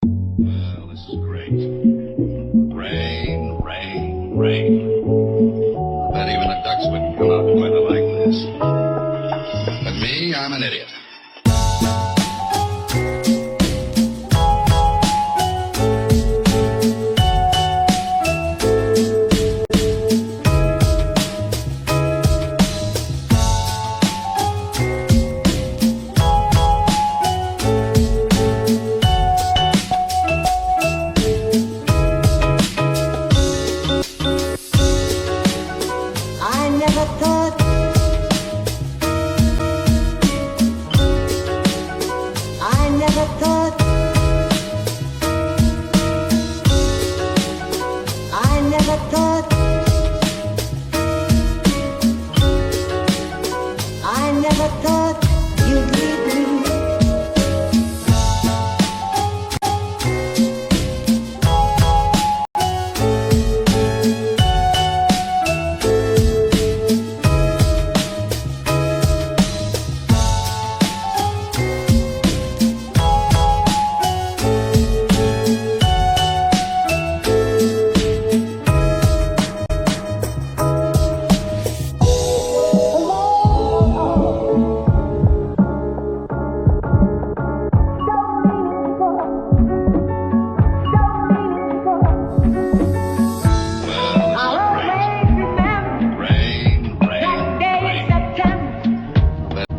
Well, this is great. Rain, rain, rain. Bet even the ducks wouldn't come out in weather like this. But me, I'm an idiot.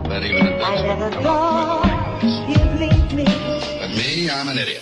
But even the ducks would come out in weather like this. But me, I'm an idiot.